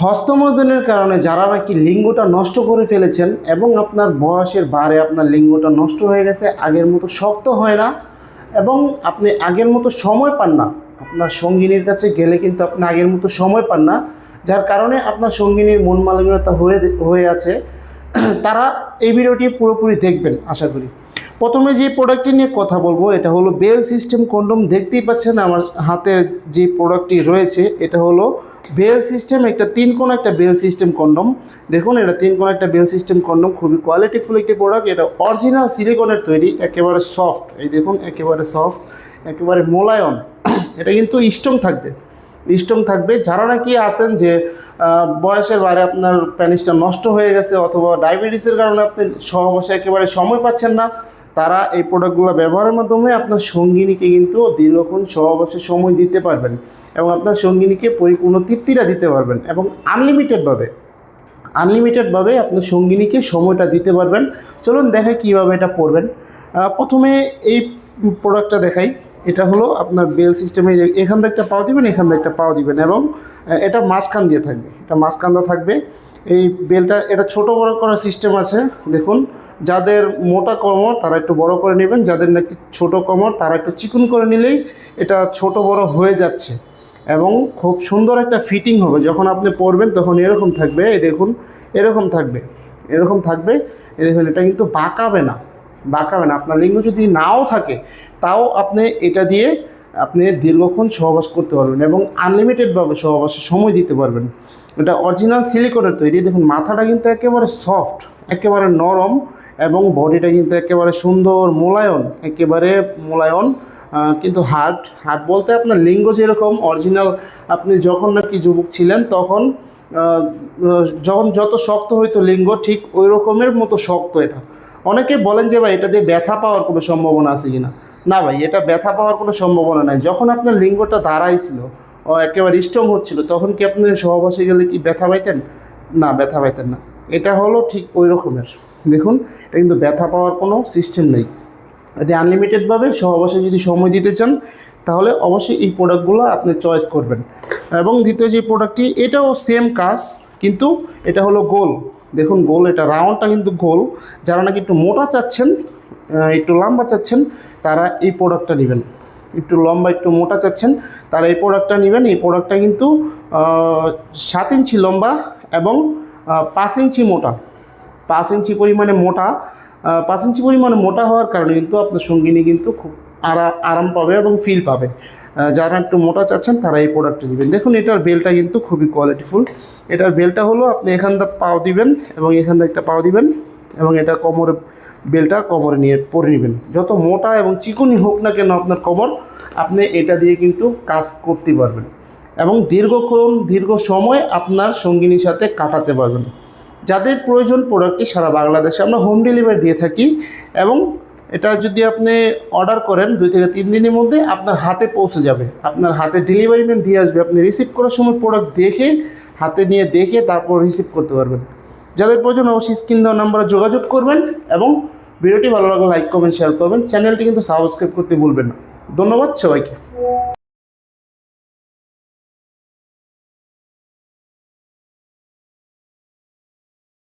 হস্তমৈথুনের কারণে যারা নাকি লিঙ্গটা নষ্ট করে ফেলেছেন এবং আপনার বয়সের ভারে আপনার লিঙ্গটা নষ্ট হয়ে গেছে, আগের মতো শক্ত হয় না এবং আপনি আগের মতো সময় পান না, আপনার সঙ্গিনীর কাছে গেলে কিন্তু আপনি আগের মতো সময় পান না, যার কারণে আপনার সঙ্গিনীর মন মালিন্যতা হয়ে আছে, তারা এই ভিডিওটি পুরোপুরি দেখবেন আশা করি। প্রথমে যে প্রোডাক্টটি নিয়ে কথা বলবো এটা হলো বেল সিস্টেম কন্ডম। দেখতেই পাচ্ছেন আমার হাতে যে প্রোডাক্টটি রয়েছে এটা হলো বেল সিস্টেম, একটা 3 কোণ একটা বেল সিস্টেম কন্ডম। দেখুন এটা 3 কোণ একটা বেল সিস্টেম কন্ডম, খুবই কোয়ালিটিফুল একটি প্রোডাক্ট। এটা অরিজিনাল সিলিকনের তৈরি, একেবারে সফট, এই দেখুন একেবারে সফট, একেবারে মোলায়ম। এটা কিন্তু স্ট্রং থাকবে। যারা নাকি আছেন যে বয়সের বাইরে আপনার প্যানিসটা নষ্ট হয়ে গেছে অথবা ডায়াবেটিসের কারণে আপনি সহবাসে একেবারে সময় পাচ্ছেন না, তারা এই প্রোডাক্টগুলো ব্যবহারের মাধ্যমে আপনার সঙ্গিনীকে কিন্তু দীর্ঘক্ষণ সহবাসে সময় দিতে পারবেন এবং আপনার সঙ্গিনীকে পরিপূর্ণ তৃপ্তিটা দিতে পারবেন এবং আনলিমিটেডভাবে আপনার সঙ্গিনীকে সময়টা দিতে পারবেন। চলুন দেখাই কীভাবে এটা পড়বেন। প্রথমে এই প্রোডাক্টটা দেখাই। এটা হলো আপনার বেল সিস্টেমে এখান থেকে একটা পাও দিবেন, এখান থেকে একটা পাও দিবেন এবং এটা মাঝখান দিয়ে থাকবে, এটা মাঝখানটা থাকবে। এই বেলটা এটা ছোট বড় করার সিস্টেম আছে। দেখুন যাদের মোটা কোমর তারা একটু বড় করে নেবেন, যাদের নাকি ছোট কোমর তারা একটু চিকন করে নিলেই এটা ছোট বড় হয়ে যাচ্ছে এবং খুব সুন্দর একটা ফিটিং হবে। যখন আপনি পরবেন তখন এরকম থাকবে, এই দেখুন এরকম থাকবে। এই দেখুন এটা কিন্তু বাঁকাবে না। আপনার লিঙ্গ যদি নাও থাকে তাও আপনি এটা দিয়ে আপনি দীর্ঘক্ষণ সহবাস করতে পারবেন এবং আনলিমিটেডভাবে সহবাসে সময় দিতে পারবেন। এটা অরিজিনাল সিলিকনের তৈরি। দেখুন মাথাটা কিন্তু একেবারে সফট, একেবারে নরম এবং বডিটা কিন্তু একেবারে সুন্দর মোলায়ন, কিন্তু হার্ড বলতে আপনার লিঙ্গ যেরকম অরিজিনাল, আপনি যখন নাকি যুবক ছিলেন তখন যত শক্ত হইতো লিঙ্গ ঠিক ওই রকমের মতো শক্ত এটা। অনেকে বলেন যে ভাই এটা দিয়ে ব্যথা পাওয়ার কোনো সম্ভাবনা আছে কিনা। না ভাই, এটা ব্যথা পাওয়ার কোনো সম্ভাবনা নাই। যখন আপনার লিঙ্গটা দাঁড়াইছিল ও একেবারে স্ট্রং হচ্ছিল তখন কি আপনি সহবাসে গেলে কি ব্যথা পাইতেন? না, ব্যথা পাইতেন না। এটা হলো ঠিক ওই রকমের। দেখুন এটা কিন্তু ব্যথা পাওয়ার কোনো সিস্টেম নেই। যদি আনলিমিটেডভাবে সহবাসে যদি সময় দিতে চান তাহলে অবশ্যই এই প্রোডাক্টগুলো আপনি চয়েস করবেন। এবং দ্বিতীয় যে প্রোডাক্টটি এটাও সেম কাজ, কিন্তু এটা হলো গোল। দেখুন গোল, এটা রাউন্ডটা কিন্তু গোল। যারা নাকি একটু মোটা চাচ্ছেন, একটু লম্বা চাচ্ছেন তারা এই প্রোডাক্টটা নেবেন। একটু লম্বা একটু মোটা চাচ্ছেন তারা এই প্রোডাক্টটা নেবেন। এই প্রোডাক্টটা কিন্তু 7 ইঞ্চি লম্বা এবং 5 ইঞ্চি মোটা, 5 ইঞ্চি পরিমাণে মোটা। 5 ইঞ্চি পরিমাণে মোটা হওয়ার কারণে কিন্তু আপনার সঙ্গিনী কিন্তু খুব আরাম পাবে এবং ফিল পাবে। যারা একটু মোটা চাচ্ছেন তারা এই প্রোডাক্টটা নেবেন। দেখুন এটার বেলটা কিন্তু খুবই কোয়ালিটিফুল। এটার বেলটা হলো আপনি এখান থেকে পাও দিবেন এবং এখান থেকে একটা পাও দিবেন এবং এটা বেলটা কোমরে নিয়ে পরে নেবেন। যত মোটা এবং চিকনি হোক না কেন আপনার কোমর, আপনি এটা দিয়ে কিন্তু কাজ করতে পারবেন এবং দীর্ঘ সময় আপনার সঙ্গিনীর সাথে কাটাতে পারবেন। যাদের প্রয়োজন প্রোডাক্টটি সারা বাংলাদেশে আমরা হোম ডেলিভারি দিয়ে থাকি এবং এটা যদি আপনি অর্ডার করেন 2 থেকে 3 দিনের মধ্যে আপনার হাতে পৌঁছে যাবে। আপনার হাতে ডেলিভারি ম্যান দিয়ে আসবে। আপনি রিসিভ করার সময় প্রোডাক্ট দেখে হাতে নিয়ে দেখে তারপর রিসিভ করতে পারবেন। যাদের প্রয়োজন অবশ্যই স্ক্রিন দেওয়া নাম্বারে যোগাযোগ করবেন এবং ভিডিওটি ভালো লাগলে লাইক কমেন্ট শেয়ার করবেন। চ্যানেলটি কিন্তু সাবস্ক্রাইব করতে ভুলবেন না। ধন্যবাদ সবাইকে।